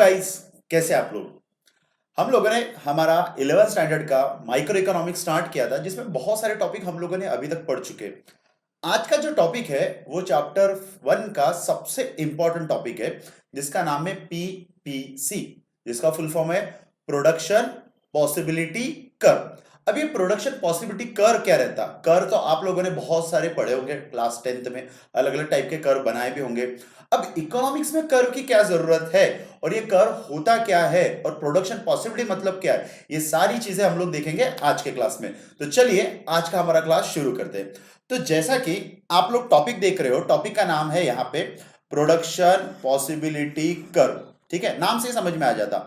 Guys, कैसे आप लोग। हम लोगों ने हमारा 11th स्टैंडर्ड का माइक्रो इकोनॉमिक्स स्टार्ट किया था, जिसमें बहुत सारे टॉपिक हम लोगों ने अभी तक पढ़ चुके हैं। आज का जो टॉपिक है वो चैप्टर 1 का सबसे इंपॉर्टेंट टॉपिक है, जिसका नाम है पीपीसी, जिसका फुल फॉर्म है प्रोडक्शन पॉसिबिलिटी कर्व। अब ये प्रोडक्शन पॉसिबिलिटी कर्व क्या रहता, कर्व तो आप लोगों ने बहुत सारे पढ़े होंगे क्लास 10th में, अलग अलग टाइप के कर्व बनाए भी होंगे। अब इकोनॉमिक्स में कर्व की क्या जरूरत है और ये कर्व होता क्या है और प्रोडक्शन पॉसिबिलिटी मतलब क्या है, ये सारी चीजें हम लोग देखेंगे आज के क्लास में। तो चलिए आज का हमारा क्लास शुरू करते हैं। तो जैसा कि आप लोग टॉपिक देख रहे हो, टॉपिक का नाम है यहाँ पे प्रोडक्शन पॉसिबिलिटी कर्व। ठीक है, नाम से समझ में आ जाता,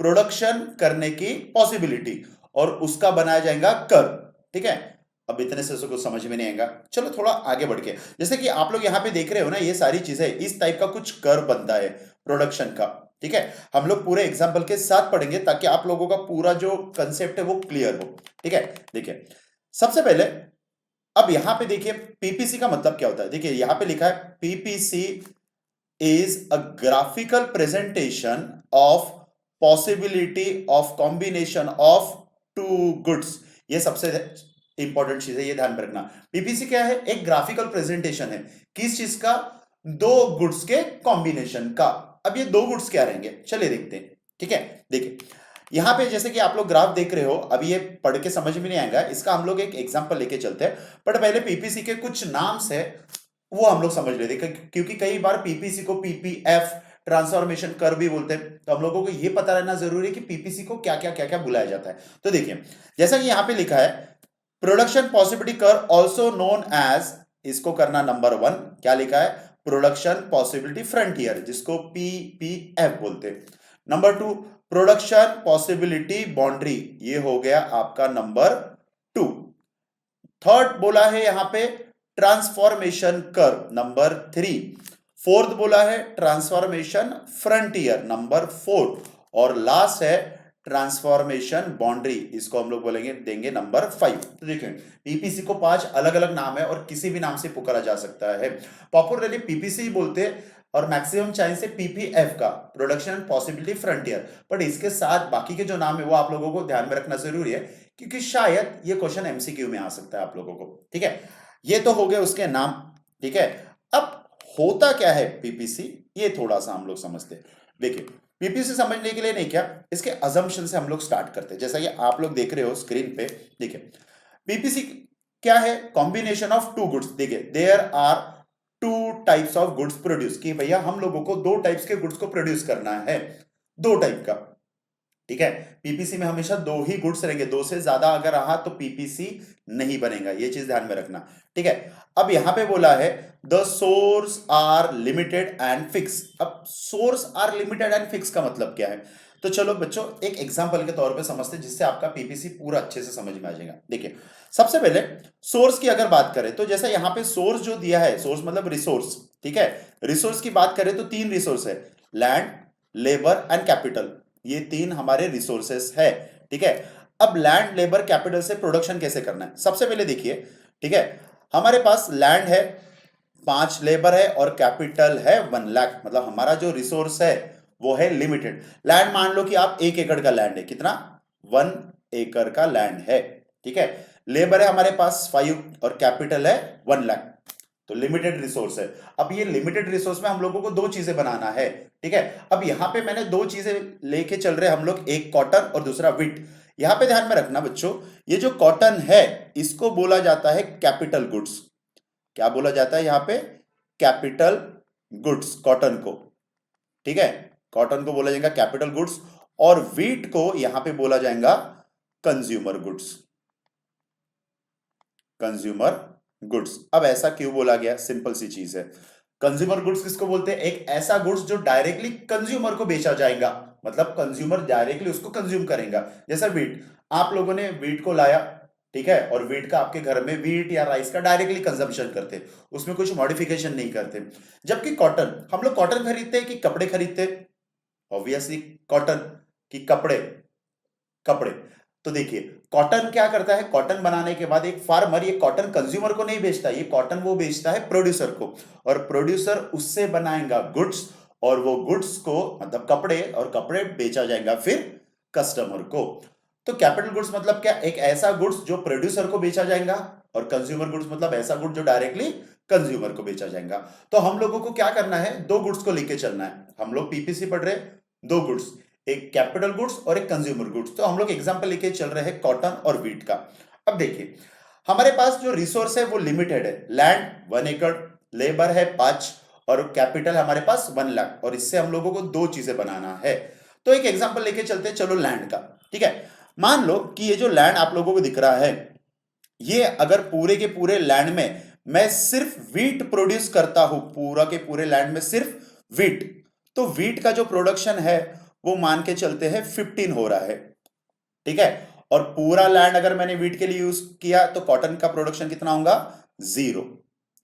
प्रोडक्शन करने की पॉसिबिलिटी और उसका बनाया जाएगा कर्व। ठीक है, अब इतने से कुछ समझ में नहीं आएगा, चलो थोड़ा आगे बढ़ के, जैसे कि आप लोग यहाँ पे देख रहे हो ना, ये सारी चीजें इस टाइप का कुछ कर्व बनता है प्रोडक्शन का। ठीक है, हम लोग पूरे एग्जांपल के साथ पढ़ेंगे ताकि आप लोगों का पूरा जो कंसेप्ट है वो क्लियर हो। ठीक है, देखिए सबसे पहले अब यहां पे देखिए पीपीसी का मतलब क्या होता है। देखिए यहां पे लिखा है PPC is a graphical presentation of possibility of combination of two goods. ये सबसे इंपॉर्टेंट चीज है, ये ध्यान में रखना। पीपीसी क्या है, एक ग्राफिकल प्रेजेंटेशन है किस चीज का, दो गुड्स के कॉम्बिनेशन का। अब ये दो गुड्स क्या रहेंगे, चलिए देखते हैं। ठीक है, देखिए यहां पे जैसे कि आप लोग ग्राफ देख रहे हो, अभी ये पढ़ के समझ में नहीं आएगा, इसका हम लोग एक एग्जांपल लेके चलते हैं। बट पहले पीपीसी के कुछ नाम्स है वो हम लोग समझ लेते हैं, क्योंकि कई बार पीपीसी को पीपीएफ ट्रांसफॉर्मेशन कर भी बोलते हैं, तो हम लोगों को ये पता रहना जरूरी है कि पीपीसी को क्या क्या क्या क्या बुलाया जाता है। तो देखिए जैसा कि यहां पे लिखा है production possibility curve also known as, इसको करना नंबर 1, क्या लिखा है, प्रोडक्शन पॉसिबिलिटी फ्रंटियर, जिसको पीपीएफ बोलते हैं। नंबर 2 प्रोडक्शन पॉसिबिलिटी बाउंड्री, ये हो गया आपका नंबर 2। थर्ड बोला है यहां पे ट्रांसफॉर्मेशन कर्व, नंबर 3। फोर्थ बोला है ट्रांसफॉर्मेशन फ्रंटियर, नंबर 4। और लास्ट है ट्रांसफॉर्मेशन बाउंड्री, इसको हम लोग बोलेंगे देंगे नंबर 5। तो देखिए पीपीसी को 5 अलग अलग नाम है और किसी भी नाम से पुकारा जा सकता है। पॉपुलरली पीपीसी बोलते हैं और मैक्सिमम चांस है पीपीएफ का, प्रोडक्शन पॉसिबिलिटी फ्रंटियर। बट इसके साथ बाकी के जो नाम है वो आप लोगों को ध्यान में रखना जरूरी है, क्योंकि शायद ये क्वेश्चन एमसीक्यू में आ सकता है आप लोगों को। ठीक है, ये तो हो गए उसके नाम। ठीक है, अब होता क्या है पीपीसी, ये थोड़ा सा हम लोग समझते हैं। देखिए पीपीसी समझने के लिए नहीं, क्या इसके अजम्पशन से हम लोग स्टार्ट करते हैं। जैसा कि आप लोग देख रहे हो स्क्रीन पे, देखिए पीपीसी क्या है, कॉम्बिनेशन ऑफ टू गुड्स। देखिए there are two types of goods produce, कि भैया हम लोगों को दो टाइप्स के गुड्स को प्रोड्यूस करना है, दो टाइप का। ठीक है, पीपीसी में हमेशा दो ही गुड्स रहेंगे, दो से ज्यादा अगर रहा तो पीपीसी नहीं बनेगा, ये चीज ध्यान में रखना। ठीक है, अब यहां पे बोला है the source are limited and fix. अब source are limited and fix का मतलब क्या है, तो चलो बच्चों एक एग्जांपल के तौर पे समझते हैं, जिससे आपका पीपीसी पूरा अच्छे से समझ में आ जाएगा। देखिए सबसे पहले सोर्स की अगर बात करें तो जैसा यहां पे सोर्स जो दिया है, सोर्स मतलब रिसोर्स। ठीक है, रिसोर्स की बात करें तो 3 रिसोर्स है, लैंड, लेबर एंड कैपिटल, ये 3 हमारे रिसोर्सेस है। ठीक है, अब लैंड, लेबर, कैपिटल से प्रोडक्शन कैसे करना है, सबसे पहले देखिए। ठीक है, हमारे पास लैंड है 5, लेबर है और कैपिटल है 1 लाख, मतलब हमारा जो रिसोर्स है वो है लिमिटेड। लैंड मान लो कि आप 1 एकड़ का लैंड है, कितना, 1 एकड़ का लैंड है। ठीक है, लेबर है हमारे पास 5 और कैपिटल है 1 लाख, तो लिमिटेड रिसोर्स है। अब ये लिमिटेड रिसोर्स में हम लोगों को दो चीजें बनाना है। ठीक है, अब यहां पे मैंने दो चीजें लेके चल रहे हम लोग, एक कॉटन और दूसरा विट। यहां पे ध्यान में रखना बच्चों, ये जो कॉटन है इसको बोला जाता है कैपिटल गुड्स। क्या बोला जाता है यहां पे, कैपिटल गुड्स, कॉटन को। ठीक है, कॉटन को बोला जाएगा कैपिटल गुड्स और वीट को यहां पे बोला जाएगा कंज्यूमर गुड्स, कंज्यूमर गुड्स। अब ऐसा क्यों बोला गया, सिंपल सी चीज है। कंज्यूमर गुड्स किसको बोलते हैं, एक ऐसा गुड्स जो डायरेक्टली कंज्यूमर को बेचा जाएगा, मतलब कंज्यूमर डायरेक्टली उसको कंज्यूम करेगा। जैसा वीट, आप लोगों ने वीट को लाया, ठीक है, और वीट का आपके घर में वीट या राइस का डायरेक्टली कंजम्पशन करते, उसमें कुछ मॉडिफिकेशन नहीं करते। जबकि कॉटन, हम लोग कॉटन खरीदते हैं कि कपड़े खरीदते, ऑब्वियसली कॉटन की कपड़े, कपड़े। तो देखिए कॉटन क्या करता है, कॉटन बनाने के बाद एक फार्मर ये कॉटन कंज्यूमर को नहीं बेचता, ये कॉटन वो बेचता है प्रोड्यूसर को, और प्रोड्यूसर उससे बनाएगा गुड्स और वो गुड्स को मतलब कपड़े और कपड़े बेचा जाएगा फिर कस्टमर को। तो कैपिटल गुड्स मतलब क्या, एक ऐसा गुड्स जो प्रोड्यूसर को बेचा जाएगा, और कंज्यूमर गुड्स मतलब ऐसा गुड्स जो डायरेक्टली कंज्यूमर को बेचा जाएगा। तो हम लोगों को क्या करना है, दो गुड्स को लेके चलना है। हम लोग पीपीसी पढ़ रहे हैं, दो गुड्स, एक कैपिटल गुड्स और एक कंज्यूमर गुड्स। तो हम लोग एग्जांपल लेके चल रहे हैं कॉटन और व्हीट का। अब देखिए हमारे पास जो रिसोर्स है वो लिमिटेड है, लैंड 1 एकड़, लेबर है 5, और कैपिटल हमारे पास 1 लाख, और इससे हम लोगों को दो चीजें बनाना है। तो एक एग्जांपल लेके चलते हैं चलो लैंड का। ठीक है, मान लो कि ये जो लैंड आप लोगों को दिख रहा है, ये अगर पूरे के पूरे लैंड में मैं सिर्फ व्हीट प्रोड्यूस करता हूं, पूरा के पूरे लैंड में सिर्फ व्हीट, तो व्हीट का जो प्रोडक्शन है वो मान के चलते हैं 15 हो रहा है। ठीक है, और पूरा लैंड अगर मैंने व्हीट के लिए यूज किया तो कॉटन का प्रोडक्शन कितना होगा, 0।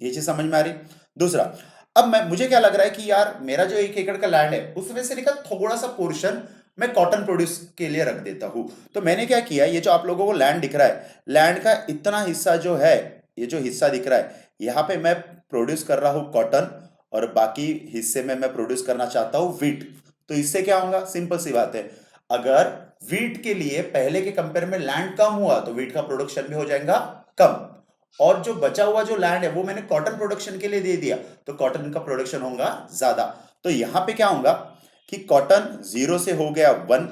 ये चीज समझ में आ रही। दूसरा, अब मुझे क्या लग रहा है कि यार मेरा जो 1 एकड़ का लैंड है उसमें से निकल थोड़ा सा पोर्शन मैं कॉटन प्रोड्यूस के लिए रख देता हूं। तो मैंने क्या किया, ये जो आप लोगों को लैंड दिख रहा है, लैंड का इतना हिस्सा जो है, ये जो हिस्सा दिख रहा है यहां पे मैं प्रोड्यूस कर रहा हूं कॉटन, और बाकी हिस्से में मैं प्रोड्यूस करना चाहता हूं व्हीट। तो इससे क्या होगा, सिंपल सी बात है, अगर व्हीट के लिए पहले के कंपेयर में लैंड कम हुआ तो व्हीट का प्रोडक्शन भी हो जाएगा कम, और जो बचा हुआ जो लैंड है वो मैंने कॉटन प्रोडक्शन के लिए दे दिया तो कॉटन का प्रोडक्शन होगा ज्यादा। तो यहां पे क्या होगा कि कॉटन 0 से हो गया 1,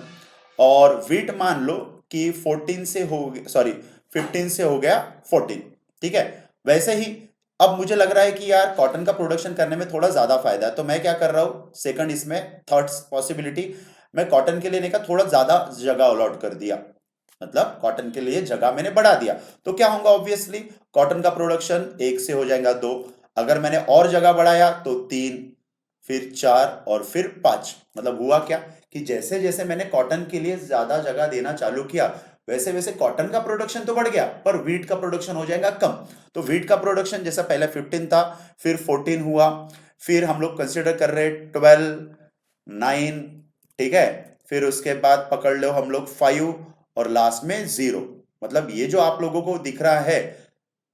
और व्हीट मान लो कि 14 से हो गया, सॉरी 15 से हो गया 14। ठीक है, वैसे ही अब मुझे लग रहा है कि यार कॉटन का प्रोडक्शन करने में थोड़ा ज्यादा फायदा है, तो मैं क्या कर रहा हूं, सेकंड इसमें थर्ड पॉसिबिलिटी, मैं कॉटन के लिए नहीं का थोड़ा ज्यादा जगह अलॉट कर दिया, मतलब कॉटन के लिए जगह मैंने बढ़ा दिया। तो क्या होगा, ऑब्वियसली कॉटन का प्रोडक्शन 1 से हो जाएगा 2, अगर मैंने और जगह बढ़ाया तो 3, फिर 4 और फिर 5। मतलब हुआ क्या कि जैसे जैसे मैंने कॉटन के लिए ज्यादा जगह देना चालू किया वैसे वैसे कॉटन का प्रोडक्शन तो बढ़ गया पर व्हीट का प्रोडक्शन हो जाएगा कम। तो व्हीट का प्रोडक्शन जैसा पहले 15 था, फिर 14 हुआ, फिर हम लोग कंसिडर कर रहे 12, 9, ठीक है, फिर उसके बाद पकड़ लो हम लोग 5 और लास्ट में 0। मतलब ये जो आप लोगों को दिख रहा है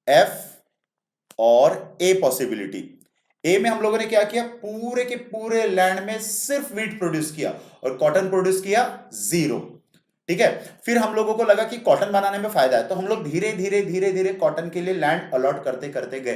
एफ और ए पॉसिबिलिटी, ए में हम लोगों ने क्या किया, पूरे के पूरे लैंड में सिर्फ व्हीट प्रोड्यूस किया और कॉटन प्रोड्यूस किया 0। ठीक है, फिर हम लोगों को लगा कि कॉटन बनाने में फायदा है तो हम लोग धीरे धीरे धीरे धीरे कॉटन के लिए लैंड अलॉट करते करते गए,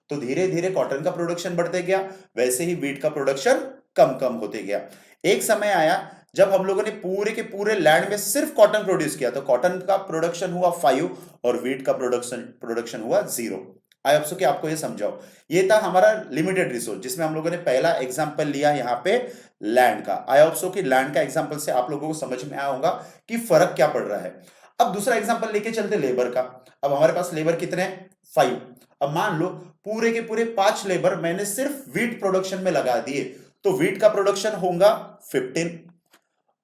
तो धीरे धीरे कॉटन का प्रोडक्शन बढ़ते गया, वैसे ही व्हीट का प्रोडक्शन कम कम होते गया। एक समय आया जब हम लोगों ने पूरे के पूरे लैंड में सिर्फ कॉटन प्रोड्यूस किया तो कॉटन का प्रोडक्शन हुआ 5 और व्हीट का प्रोडक्शन हुआ 0। आई होप सो कि आपको ये समझाओ। ये था हमारा लिमिटेड रिसोर्स जिसमें हम लोगों ने पहला एग्जांपल लिया यहाँ पे लैंड का। आई होप सो कि लैंड का एग्जांपल से आप लोगों को समझ में आया होगा कि फर्क क्या पड़ रहा है। अब दूसरा एग्जांपल लेके चलते लेबर का। अब हमारे पास लेबर कितने हैं, 5। अब मान लो पूरे के पूरे 5 लेबर मैंने सिर्फ व्हीट प्रोडक्शन में लगा दिए तो व्हीट का प्रोडक्शन होगा 15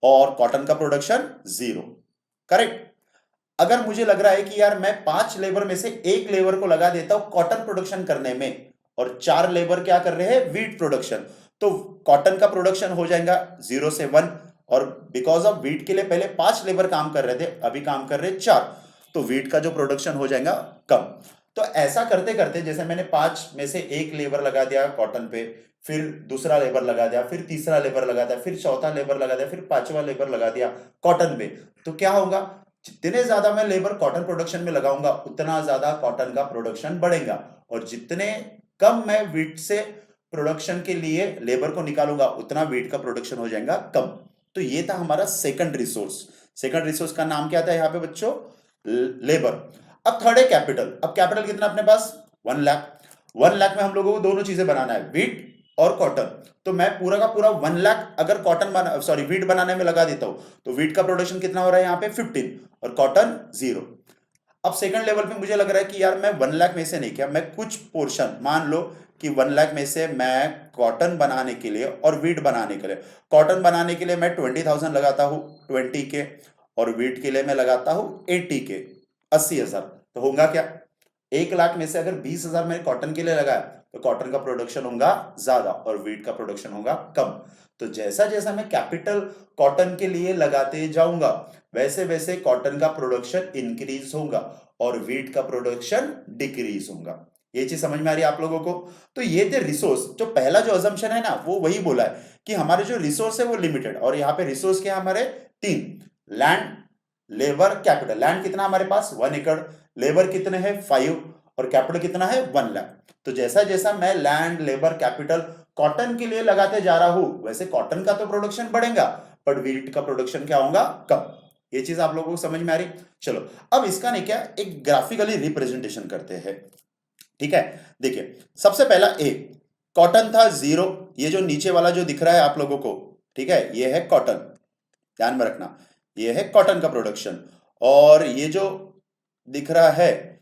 और कॉटन का प्रोडक्शन 0। करेक्ट। अगर मुझे लग रहा है कि यार मैं 5 लेबर में से 1 लेबर को लगा देता हूं कॉटन प्रोडक्शन करने में और 4 लेबर क्या कर रहे हैं, व्हीट प्रोडक्शन, तो कॉटन का प्रोडक्शन हो जाएगा 0 से 1, और बिकॉज ऑफ व्हीट के लिए पहले 5 लेबर काम कर रहे थे अभी काम कर रहे 4, तो व्हीट का जो प्रोडक्शन हो जाएगा कम। तो ऐसा करते करते जैसे मैंने 5 में से 1 लेबर लगा दिया कॉटन पे, फिर दूसरा लेबर लगा दिया, फिर तीसरा लेबर लगा दिया, फिर चौथा लेबर लगा दिया, फिर 5वां लेबर लगा दिया कॉटन पे, तो क्या होगा, जितने ज्यादा मैं लेबर कॉटन प्रोडक्शन में लगाऊंगा उतना ज्यादा कॉटन का प्रोडक्शन बढ़ेगा, और जितने कम मैं व्हीट से प्रोडक्शन के लिए लेबर को निकालूंगा उतना व्हीट का प्रोडक्शन हो जाएगा कम। तो ये था हमारा सेकंड रिसोर्स। सेकंड रिसोर्स का नाम क्या था यहाँ पे बच्चों, लेबर। अब थर्ड है कैपिटल। अब कैपिटल कितना अपने पास, 1 लाख। 1 लाख में हम लोगों को दोनों चीजें बनाना है, व्हीट और कॉटन। तो मैं पूरा का पूरा 1 लाख अगर कॉटन बना सॉरी व्हीट बनाने में लगा देता हूं तो व्हीट का प्रोडक्शन कितना हो रहा है यहाँ पे 15 और कॉटन 0। अब सेकंड लेवल पे मुझे लग रहा है कि यार मैं 1 लाख में से नहीं किया, मैं कुछ पोर्शन मान लो कि 1 लाख में से मैं कॉटन बनाने के लिए और व्हीट बनाने के लिए, कॉटन बनाने के लिए मैं 20,000 लगाता हूँ 20 के, और व्हीट के लिए मैं लगाता हूँ 80 के, 80,000। तो होगा क्या, 1 लाख में से अगर 20,000 मैंने कॉटन के लिए लगाया तो कॉटन का प्रोडक्शन होगा ज्यादा और व्हीट का प्रोडक्शन होगा कम। तो जैसा जैसा मैं कैपिटल कॉटन के लिए लगाते जाऊंगा वैसे वैसे कॉटन का प्रोडक्शन इंक्रीज होगा और व्हीट का प्रोडक्शन डिक्रीज होगा। ये चीज समझ में आ रही है आप लोगों को? तो ये थे रिसोर्स। जो पहला जो अजम्पशन है ना वो वही बोला है कि हमारे जो रिसोर्स है वो लिमिटेड, और यहाँ पे रिसोर्स क्या है हमारे? तीन, लैंड, लेबर, कैपिटल। लैंड कितना हमारे पास? 1 एकड़। लेबर कितने हैं? 5। और कैपिटल कितना है? 1 लाख। तो जैसा जैसा मैं लैंड, लेबर, कैपिटल कॉटन के लिए लगाते जा रहा हूं, वैसे कॉटन का तो प्रोडक्शन बढ़ेगा, बट वीट का प्रोडक्शन क्या होगा? कम। ये चीज आप लोगों को समझ में आ रही? चलो अब इसका नहीं क्या, एक ग्राफिकली रिप्रेजेंटेशन करते हैं। ठीक है, देखिए सबसे पहला ए, कॉटन था 0। ये जो नीचे वाला जो दिख रहा है आप लोगों को, ठीक है, ये है कॉटन। ध्यान में रखना, ये है कॉटन का प्रोडक्शन। और ये जो दिख रहा है,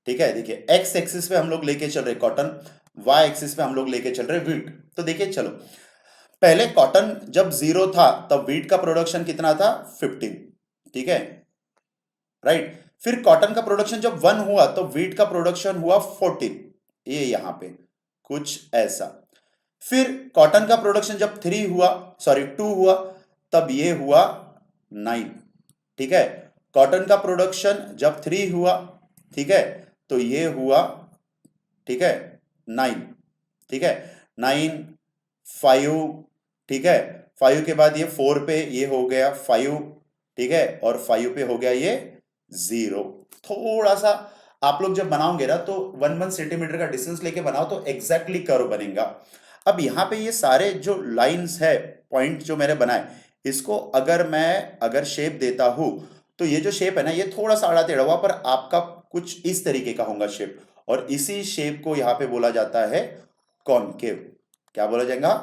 ठीक है, देखिए एक्स एक्सिस पे हम लोग लेके चल रहे कॉटन, वाई एक्सिस पे हम लोग लेके चल रहे वीट। तो देखिए चलो, पहले कॉटन जब 0 था तब वीट का प्रोडक्शन कितना था? 15। ठीक है, राइट। फिर कॉटन का प्रोडक्शन जब 1 हुआ तो वीट का प्रोडक्शन हुआ 14। ये यहां पे कुछ ऐसा। फिर कॉटन का प्रोडक्शन जब 3 हुआ, सॉरी 2 हुआ, तब ये हुआ 9। ठीक है, कॉटन का प्रोडक्शन जब 3 हुआ, ठीक है, तो ये हुआ, ठीक है, 9। ठीक है, 9, 5, ठीक है, 5 के बाद ये 4 पे ये हो गया 5, ठीक है, और 5 पे हो गया ये 0। थोड़ा सा आप लोग जब बनाओगे ना तो 1 सेंटीमीटर का डिस्टेंस लेके बनाओ तो एग्जैक्टली कर्व बनेगा। अब यहाँ पे ये सारे जो लाइंस है, पॉइंट जो मैंने बनाए, इसको अगर शेप देता हूं तो ये जो शेप है ना ये थोड़ा सा आड़ा टेढ़ा हुआ, पर आपका कुछ इस तरीके का होगा शेप, और इसी शेप को यहाँ पे बोला जाता है कॉनकेव। क्या बोला जाएगा?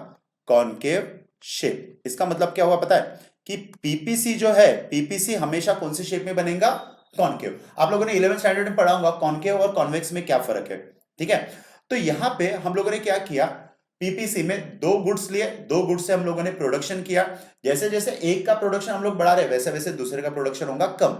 Concave shape. इसका मतलब क्या हुआ पता है? कि पीपीसी जो है, पीपीसी हमेशा कौन सी शेप में बनेगा? कॉनकेव। आप लोगों ने 11th स्टैंडर्ड में पढ़ा होगा कॉनकेव और कॉन्वेक्स में क्या फर्क है। ठीक है, तो यहां पे हम लोगों ने क्या किया, पीपीसी में 2 गुड्स लिए, 2 गुड्स से हम लोगों ने प्रोडक्शन किया। जैसे जैसे एक का प्रोडक्शन हम लोग बढ़ा रहे वैसे वैसे दूसरे का प्रोडक्शन होगा कम।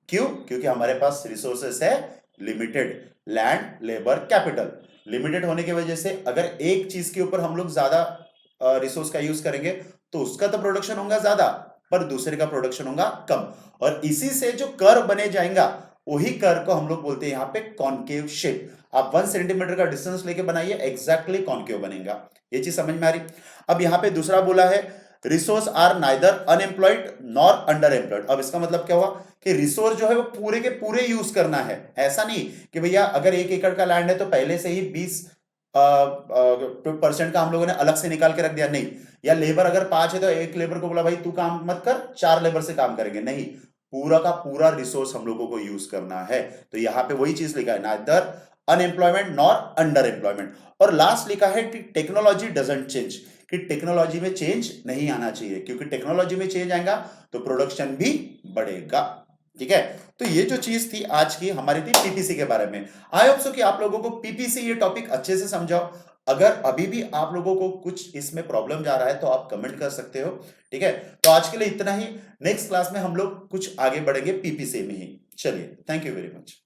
क्यों? क्योंकि हमारे पास रिसोर्सेस है limited, land, labour, capital. Limited होने की वजह से अगर एक चीज के ऊपर हम लोग ज्यादा रिसोर्स का यूज करेंगे तो उसका तो प्रोडक्शन होगा ज्यादा, पर दूसरे का प्रोडक्शन होगा कम। और इसी से जो कर्व बने जाएगा वही कर्व को हम लोग बोलते हैं यहाँ पे कॉनकेव शेप। आप 1 सेंटीमीटर का डिस्टेंस लेके बनाइए, एग्जैक्टली कॉनकेव बनेगा। ये चीज समझ में आ रही? अब यहाँ पे दूसरा बोला है, resource are neither unemployed nor underemployed. अब इसका मतलब क्या हुआ कि रिसोर्स जो है वो पूरे के पूरे यूज करना है। ऐसा नहीं कि भैया अगर 1 एकड़ का लैंड है तो पहले से ही 20% का हम लोगों ने अलग से निकाल के रख दिया, नहीं। या लेबर अगर 5 है तो एक लेबर को बोला भाई तू काम मत कर, 4 लेबर से काम करेंगे, नहीं। पूरा का पूरा रिसोर्स हम लोगों को यूज करना है। तो यहां पे वही चीज लिखा है, neither unemployment nor under employment. और लास्ट लिखा है कि टेक्नोलॉजी डजंट चेंज, कि टेक्नोलॉजी में चेंज नहीं आना चाहिए, क्योंकि टेक्नोलॉजी में चेंज आएगा तो प्रोडक्शन भी बढ़ेगा। ठीक है, तो ये जो चीज थी आज की हमारी थी पीपीसी के बारे में। आई होप सो कि आप लोगों को पीपीसी ये टॉपिक अच्छे से समझाओ। अगर अभी भी आप लोगों को कुछ इसमें प्रॉब्लम जा रहा है तो आप कमेंट कर सकते हो। ठीक है, तो आज के लिए इतना ही। नेक्स्ट क्लास में हम लोग कुछ आगे बढ़ेंगे पीपीसी में ही। चलिए, थैंक यू वेरी मच।